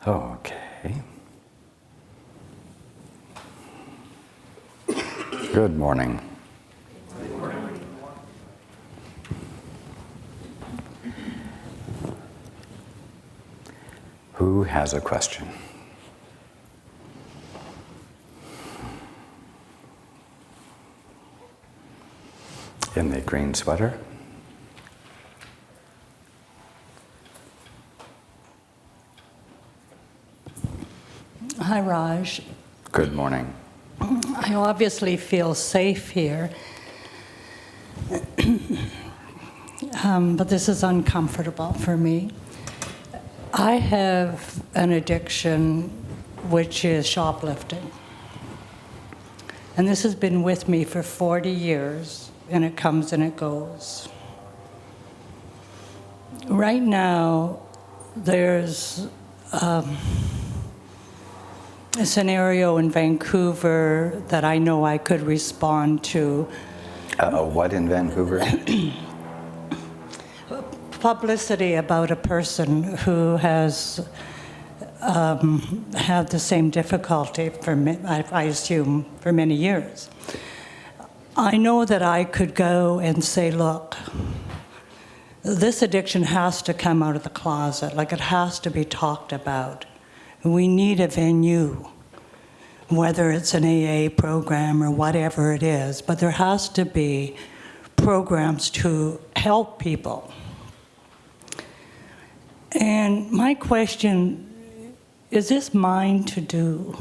Okay. Good morning. Good morning. Who has a question? In the green sweater? Hi, Raj. Good morning. I obviously feel safe here, but this is uncomfortable for me. I have an addiction which is shoplifting. And this has been with me for 40 years, and it comes and it goes. Right now, there's a scenario in Vancouver that I know I could respond to. What in Vancouver? Publicity about a person who has had the same difficulty I assume, for many years. I know that I could go and say, look, this addiction has to come out of the closet, like it has to be talked about. We need a venue, whether it's an AA program or whatever it is, but there has to be programs to help people. And my question, is this mine to do?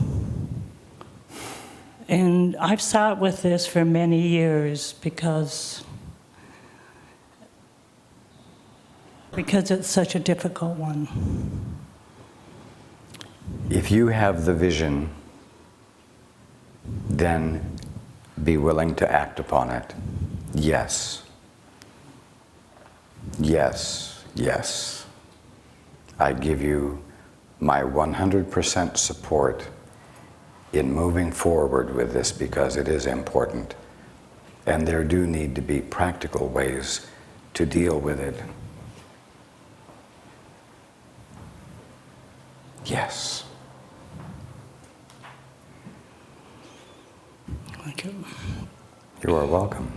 And I've sat with this for many years because it's such a difficult one. If you have the vision, then be willing to act upon it. Yes. Yes, yes. I give you my 100% support in moving forward with this because it is important. And there do need to be practical ways to deal with it. Yes. Thank you. You are welcome.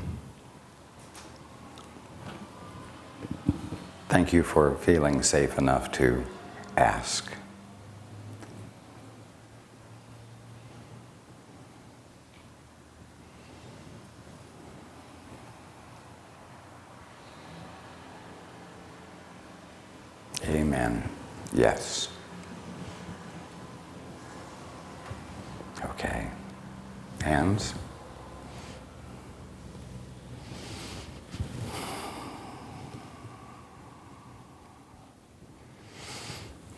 Thank you for feeling safe enough to ask. Amen. Yes. Okay. Hands.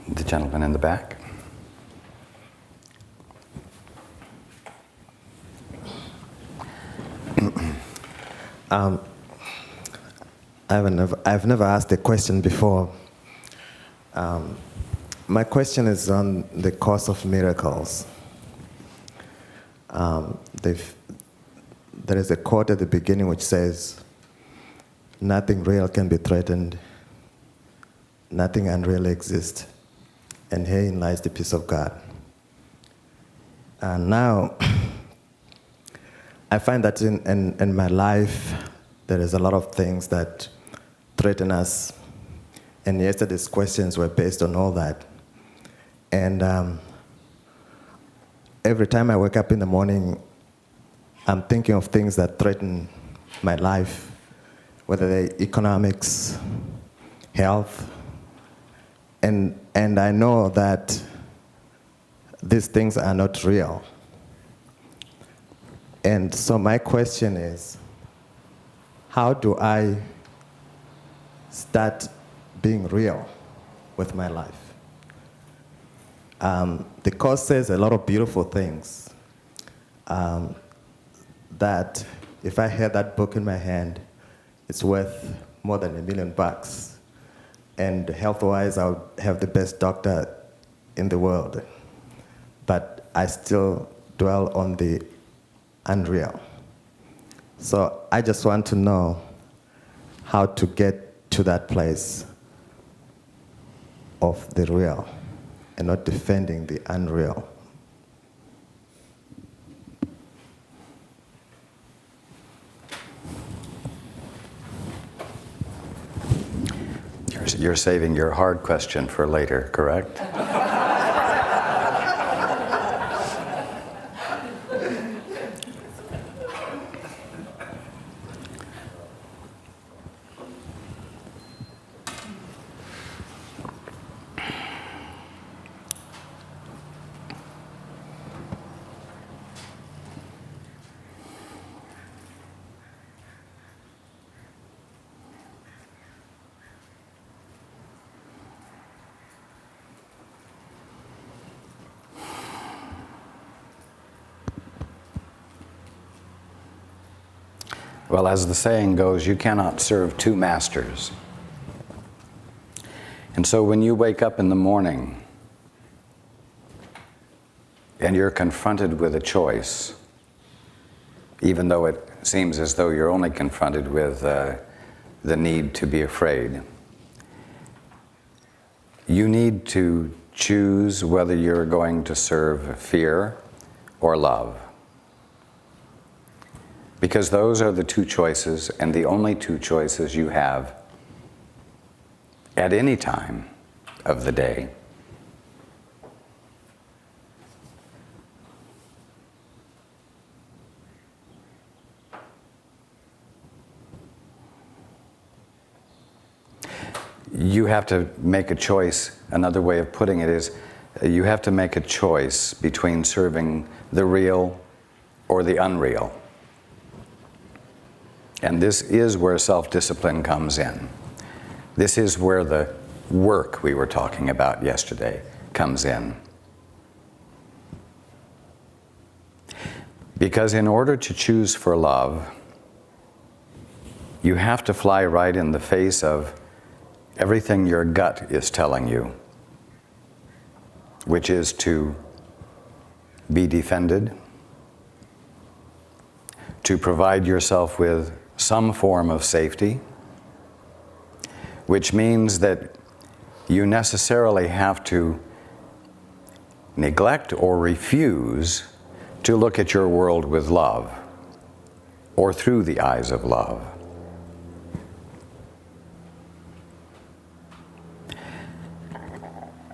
The gentleman in the back. I've never asked a question before. My question is on the Course of Miracles. There is a quote at the beginning which says, "Nothing real can be threatened, nothing unreal exists, and herein lies the peace of God." And now, I find that in my life, there is a lot of things that threaten us. And yesterday's questions were based on all that. And every time I wake up in the morning, I'm thinking of things that threaten my life, whether they're economics, health, and I know that these things are not real. And so my question is, how do I start being real with my life? The Course says a lot of beautiful things, that if I had that book in my hand, it's worth more than $1 million. And health-wise, I would have the best doctor in the world. But I still dwell on the unreal. So I just want to know how to get to that place of the real and not defending the unreal. You're saving your hard question for later, correct? Well, as the saying goes, you cannot serve two masters. And so when you wake up in the morning and you're confronted with a choice, even though it seems as though you're only confronted with the need to be afraid, you need to choose whether you're going to serve fear or love. Because those are the two choices, and the only two choices you have at any time of the day. You have to make a choice. Another way of putting it is, you have to make a choice between serving the real or the unreal. And this is where self-discipline comes in. This is where the work we were talking about yesterday comes in. Because in order to choose for love, you have to fly right in the face of everything your gut is telling you, which is to be defended, to provide yourself with some form of safety, which means that you necessarily have to neglect or refuse to look at your world with love or through the eyes of love.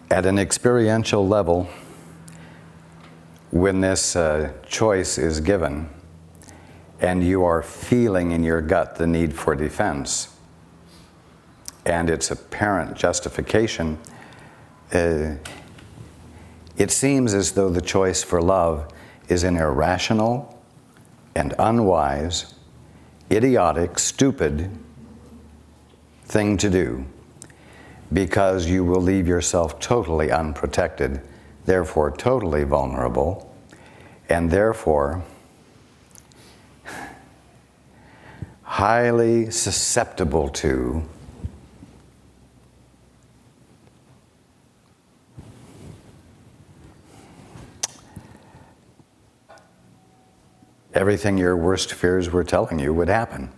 At an experiential level, when this choice is given, and you are feeling in your gut the need for defense, and its apparent justification, it seems as though the choice for love is an irrational and unwise, idiotic, stupid thing to do, because you will leave yourself totally unprotected, therefore totally vulnerable, and therefore highly susceptible to everything your worst fears were telling you would happen.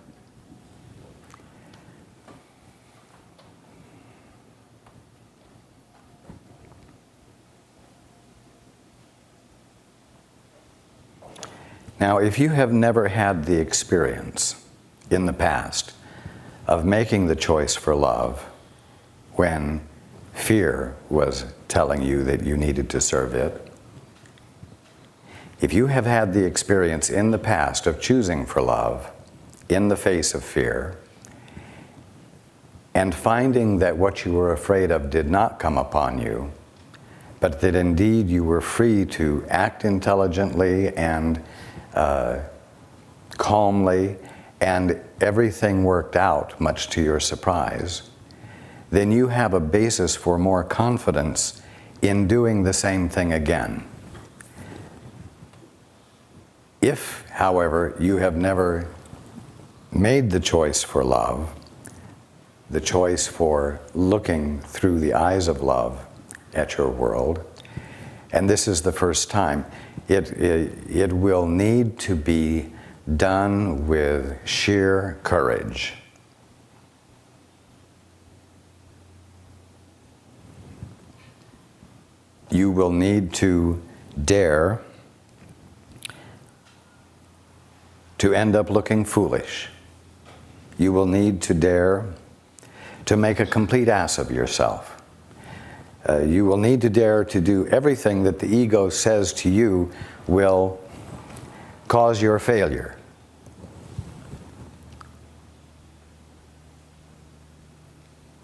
Now, if you have never had the experience in the past of making the choice for love when fear was telling you that you needed to serve it, if you have had the experience in the past of choosing for love in the face of fear, and finding that what you were afraid of did not come upon you, but that indeed you were free to act intelligently and calmly, and everything worked out much to your surprise, then you have a basis for more confidence in doing the same thing again. If, however, you have never made the choice for love, the choice for looking through the eyes of love at your world, and this is the first time, it will need to be done with sheer courage. you will need to dare to end up looking foolish. You will need to dare to make a complete ass of yourself. You will need to dare to do everything that the ego says to you will cause your failure.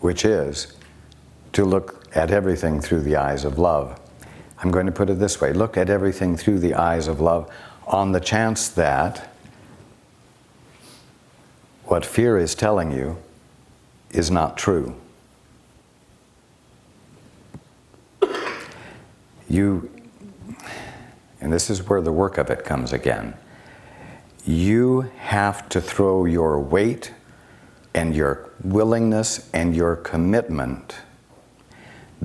Which is to look at everything through the eyes of love. I'm going to put it this way: look at everything through the eyes of love on the chance that what fear is telling you is not true. And this is where the work of it comes again. You have to throw your weight and your willingness and your commitment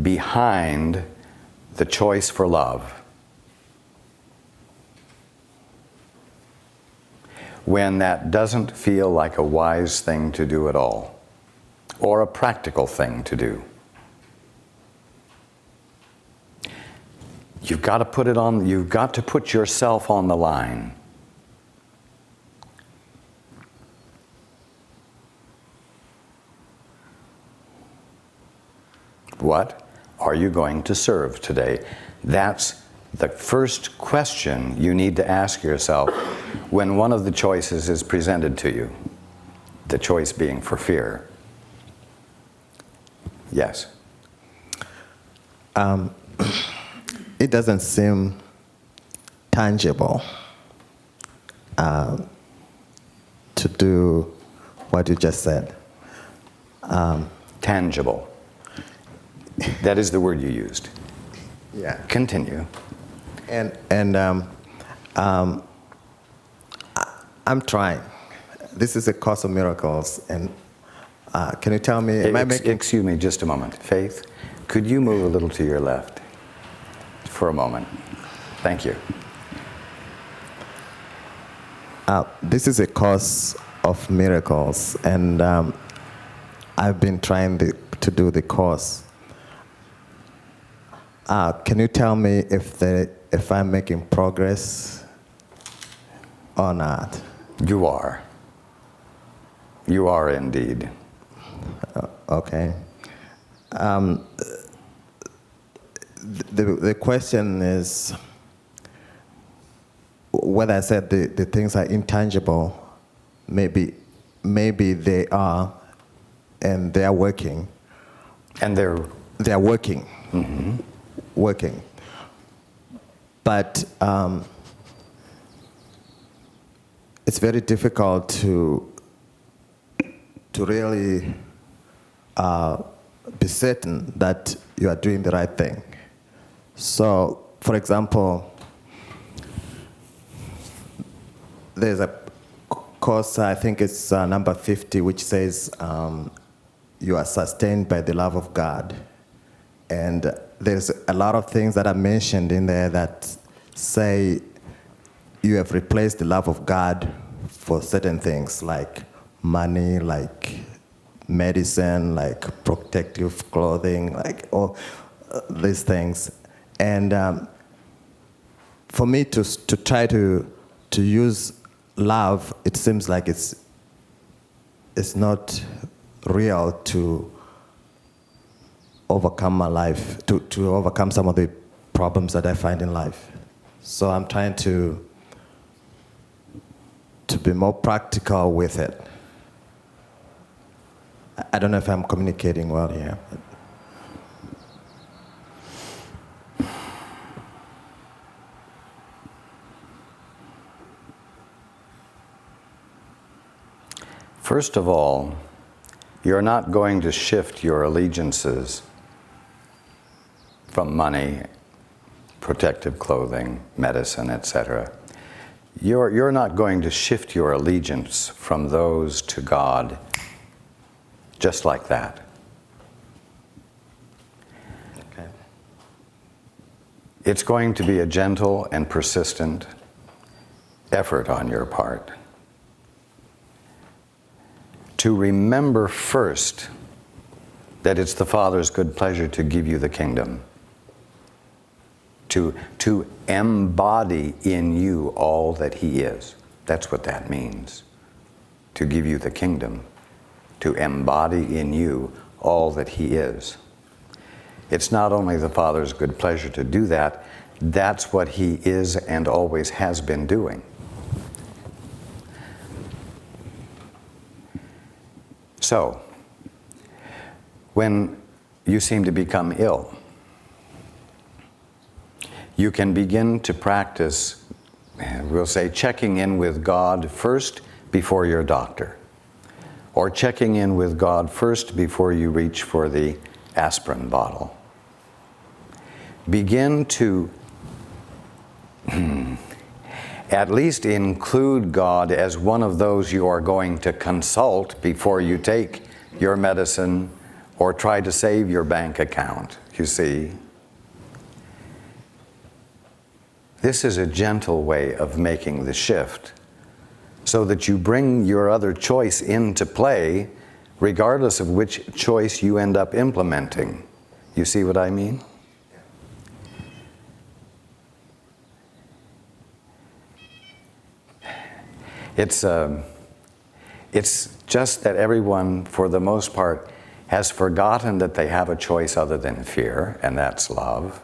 behind the choice for love. When that doesn't feel like a wise thing to do at all, or a practical thing to do. You've got to put yourself on the line. What are you going to serve today? That's the first question you need to ask yourself when one of the choices is presented to you. The choice being for fear. Yes? It doesn't seem tangible to do what you just said. Tangible. That is the word you used. Yeah. Continue. I'm trying. This is a Course of Miracles, and can you tell me, Excuse me just a moment. Faith, could you move a little to your left for a moment? Thank you. This is a Course of Miracles, and I've been trying to do the course. Can you tell me if I'm making progress or not? You are. You are indeed. Okay. The question is whether I said the things are intangible. Maybe they are, and they are working. And they are working. Mm-hmm. Working. But it's very difficult to really be certain that you are doing the right thing. So, for example, there's a course, I think it's number 50, which says you are sustained by the love of God. And there's a lot of things that are mentioned in there that say you have replaced the love of God for certain things like money, like medicine, like protective clothing, like all these things. And for me to try to use love, it seems like it's not real to overcome my life, to overcome some of the problems that I find in life. So I'm trying to be more practical with it. I don't know if I'm communicating well here. First of all, you're not going to shift your allegiances from money, protective clothing, medicine, etc. You're not going to shift your allegiance from those to God just like that. Okay. It's going to be a gentle and persistent effort on your part to remember first that it's the Father's good pleasure to give you the kingdom. to embody in you all that he is. That's what that means. To give you the kingdom, to embody in you all that he is. It's not only the Father's good pleasure to do that, that's what he is and always has been doing. So, when you seem to become ill, you can begin to practice, we'll say, checking in with God first before your doctor, or checking in with God first before you reach for the aspirin bottle. Begin to at least include God as one of those you are going to consult before you take your medicine or try to save your bank account, you see. This is a gentle way of making the shift so that you bring your other choice into play regardless of which choice you end up implementing. You see what I mean? It's just that everyone, for the most part, has forgotten that they have a choice other than fear, and that's love.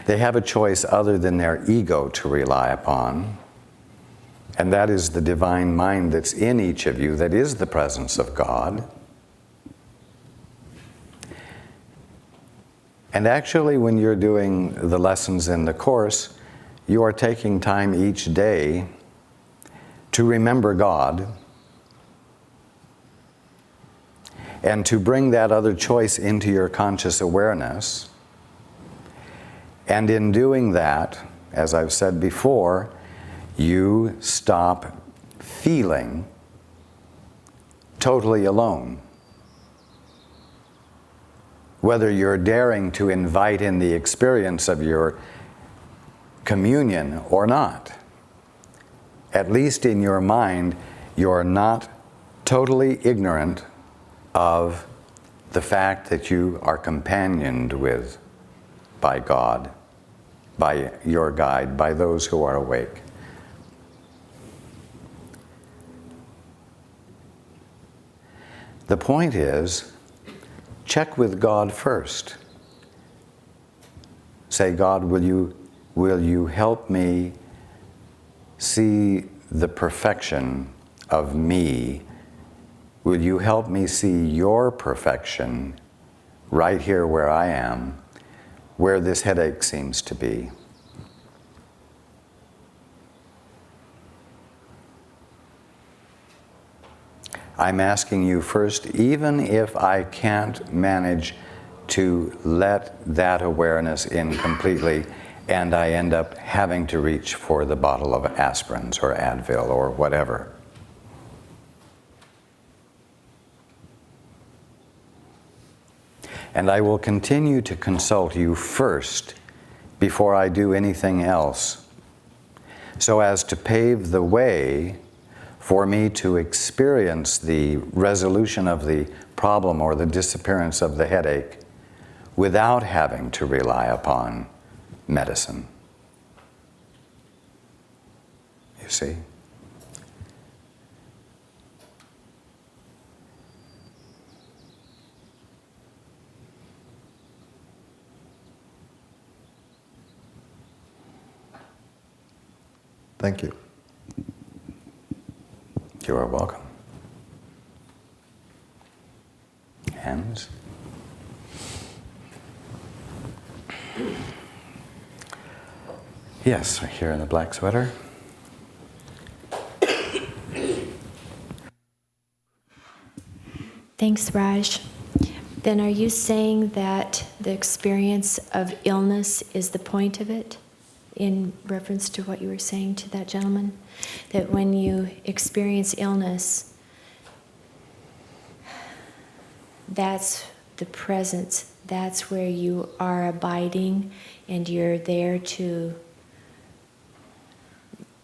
They have a choice other than their ego to rely upon, and that is the divine mind that's in each of you, that is the presence of God. And actually, when you're doing the lessons in the course, you are taking time each day to remember God and to bring that other choice into your conscious awareness. And in doing that, as I've said before, you stop feeling totally alone. Whether you're daring to invite in the experience of your communion or not, at least in your mind, you're not totally ignorant of the fact that you are companioned with by God, by your guide, by those who are awake. The point is, check with God first. Say, God, will you help me see the perfection of me? Will you help me see your perfection right here where I am, where this headache seems to be? I'm asking you first, even if I can't manage to let that awareness in completely, and I end up having to reach for the bottle of aspirins or Advil or whatever. And I will continue to consult you first before I do anything else, so as to pave the way for me to experience the resolution of the problem or the disappearance of the headache without having to rely upon medicine. You see? Thank you. You are welcome. Hands. Yes, right here in the black sweater. Thanks, Raj. Then are you saying that the experience of illness is the point of it, in reference to what you were saying to that gentleman? That when you experience illness, that's the presence, that's where you are abiding, and you're there to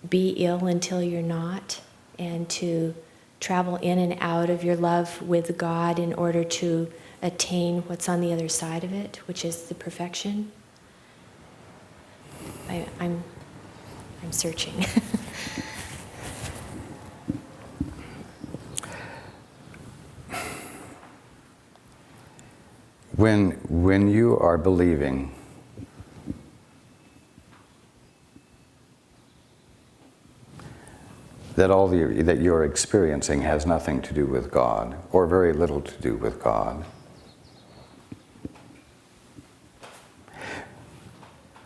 be ill until you're not, and to travel in and out of your love with God in order to attain what's on the other side of it, which is the perfection? I'm searching. When you are believing that that you're experiencing has nothing to do with God, or very little to do with God,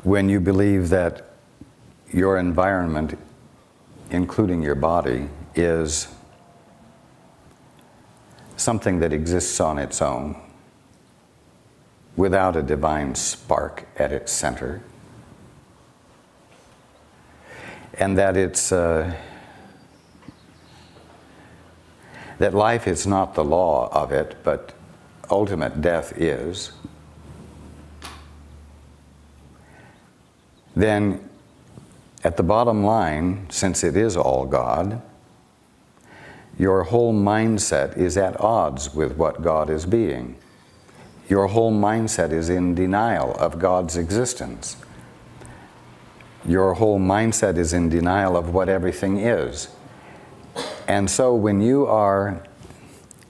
when you believe that your environment, including your body, is something that exists on its own, without a divine spark at its center, and that that life is not the law of it, but ultimate death is, then at the bottom line, since it is all God, your whole mindset is at odds with what God is being. Your whole mindset is in denial of God's existence. Your whole mindset is in denial of what everything is. And so when you are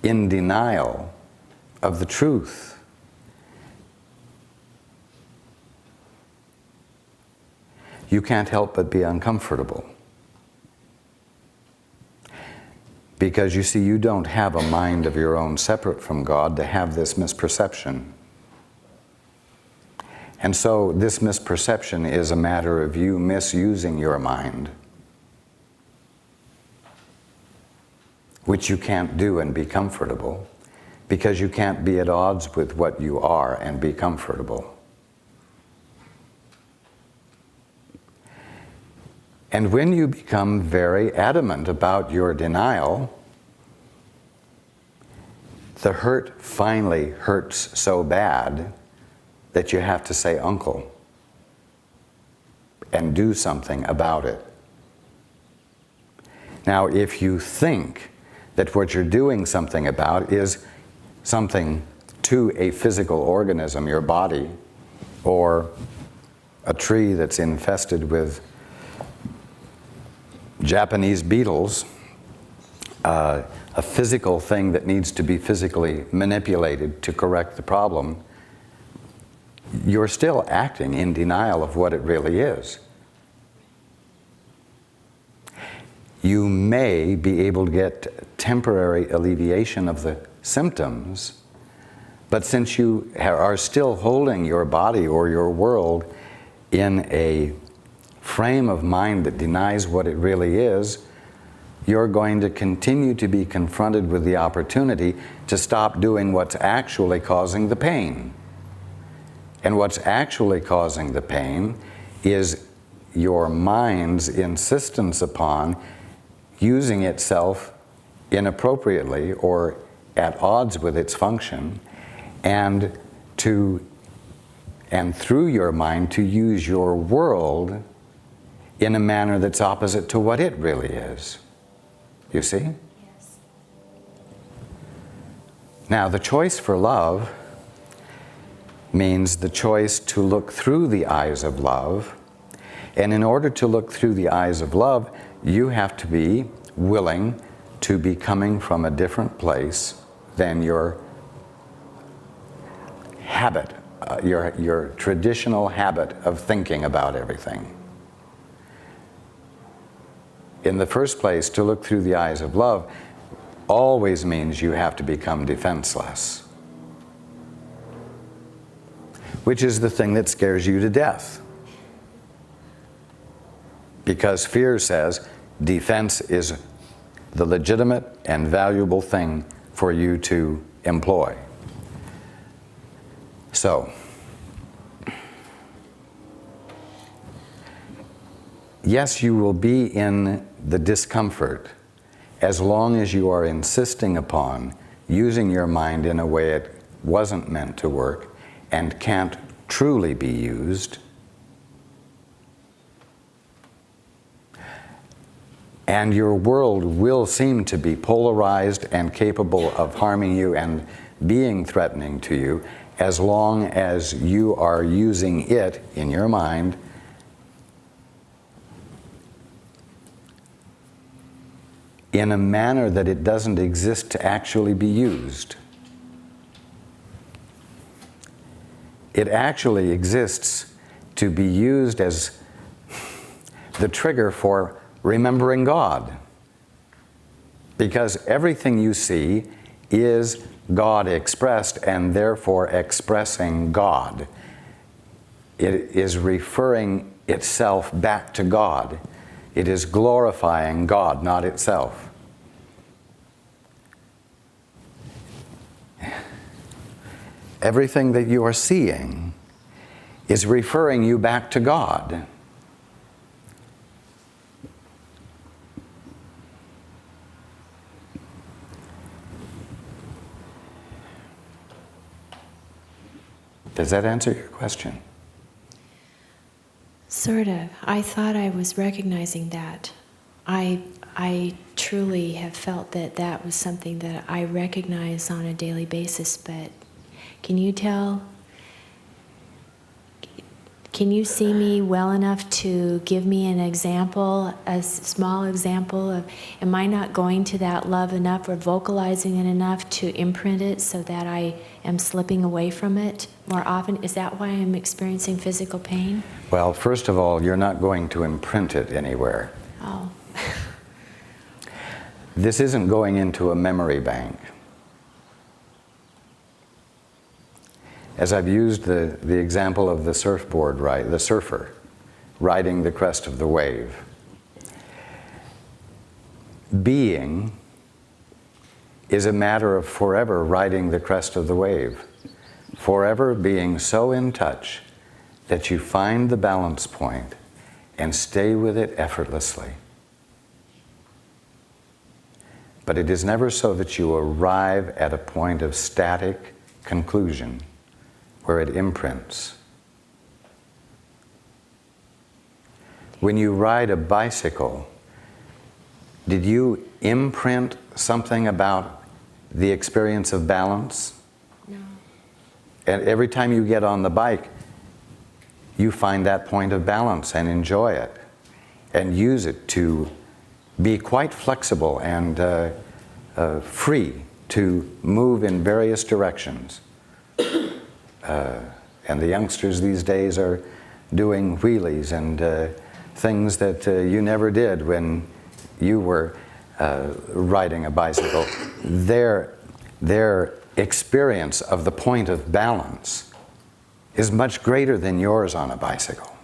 in denial of the truth, you can't help but be uncomfortable. Because you see, you don't have a mind of your own separate from God to have this misperception. And so this misperception is a matter of you misusing your mind, which you can't do and be comfortable, because you can't be at odds with what you are and be comfortable. And when you become very adamant about your denial, the hurt finally hurts so bad that you have to say uncle and do something about it. Now, if you think that what you're doing something about is something to a physical organism, your body, or a tree that's infested with Japanese beetles, a physical thing that needs to be physically manipulated to correct the problem, you're still acting in denial of what it really is. You may be able to get temporary alleviation of the symptoms, but since you are still holding your body or your world in a frame of mind that denies what it really is, you're going to continue to be confronted with the opportunity to stop doing what's actually causing the pain. And what's actually causing the pain is your mind's insistence upon using itself inappropriately or at odds with its function, and through your mind to use your world in a manner that's opposite to what it really is. You see? Yes. Now, the choice for love means the choice to look through the eyes of love. And in order to look through the eyes of love, you have to be willing to be coming from a different place than your habit, your traditional habit of thinking about everything. In the first place, to look through the eyes of love always means you have to become defenseless, which is the thing that scares you to death. Because fear says defense is the legitimate and valuable thing for you to employ. So, yes, you will be in the discomfort as long as you are insisting upon using your mind in a way it wasn't meant to work and can't truly be used. And your world will seem to be polarized and capable of harming you and being threatening to you as long as you are using it in your mind in a manner that it doesn't exist to actually be used. It actually exists to be used as the trigger for remembering God. Because everything you see is God expressed and therefore expressing God. It is referring itself back to God. It is glorifying God, not itself. Everything that you are seeing is referring you back to God. Does that answer your question? Sort of. I thought I was recognizing that. I truly have felt that that was something that I recognize on a daily basis, but can you tell? Can you see me well enough to give me an example, a small example of, am I not going to that love enough or vocalizing it enough to imprint it so that I am slipping away from it more often? Is that why I'm experiencing physical pain? Well, first of all, you're not going to imprint it anywhere. Oh. This isn't going into a memory bank. As I've used the example of the surfboard, the surfer riding the crest of the wave. Being is a matter of forever riding the crest of the wave. Forever being so in touch that you find the balance point and stay with it effortlessly. But it is never so that you arrive at a point of static conclusion where it imprints. When you ride a bicycle, did you imprint something about the experience of balance? No. And every time you get on the bike, you find that point of balance and enjoy it and use it to be quite flexible and free to move in various directions. And the youngsters these days are doing wheelies and things that you never did when you were riding a bicycle. Their experience of the point of balance is much greater than yours on a bicycle.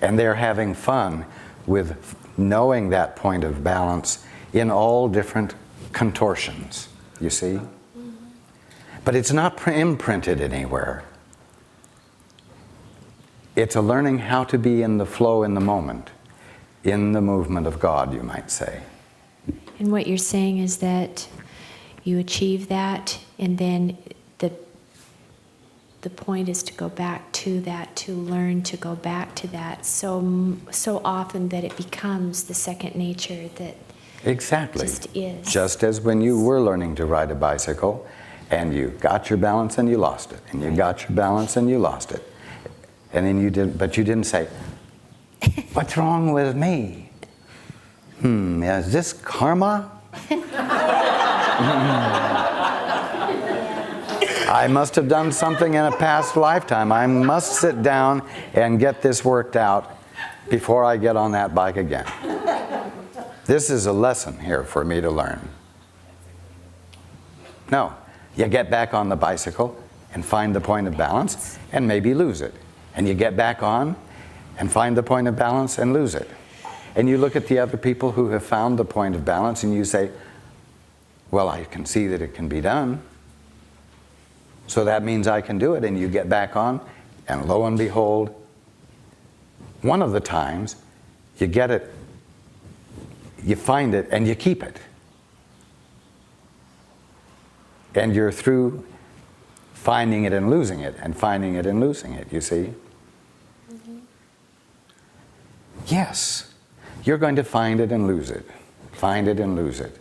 And they're having fun with knowing that point of balance in all different contortions, you see? But it's not imprinted anywhere. It's a learning how to be in the flow in the moment, in the movement of God, you might say. And what you're saying is that you achieve that, and then the point is to go back to that, to learn to go back to that so often that it becomes the second nature that Exactly. just is. Just as when you were learning to ride a bicycle, and you got your balance and you lost it, and you got your balance and you lost it. And then you didn't say, what's wrong with me? Is this karma? I must have done something in a past lifetime. I must sit down and get this worked out before I get on that bike again. This is a lesson here for me to learn. No. You get back on the bicycle and find the point of balance and maybe lose it. And you get back on and find the point of balance and lose it. And you look at the other people who have found the point of balance and you say, well, I can see that it can be done. So that means I can do it. And you get back on and lo and behold, one of the times you get it, you find it and you keep it. And you're through finding it and losing it, and finding it and losing it, you see? Mm-hmm. Yes. you're going to find it and lose it. Find it and lose it.